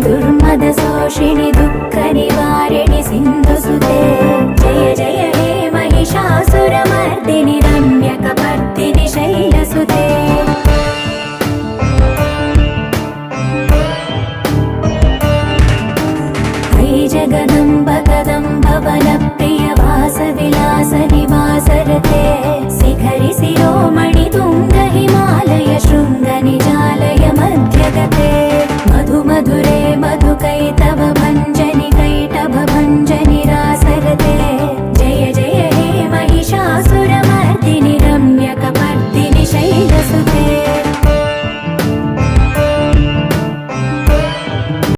दुर्मदशोषिणि दुःखनिवारिणि सिन्धुसुते जय जय हे महिषासुरमर्दिनि रम्यकपर्दिनि शैलसुते जगदम्ब कदम्ब वनप्रिय वासविलास निवासरते शिखरि शिरोमणि तुङ्ग हिमालय शृङ्ग निजालय मध्यगते मधु मधुरे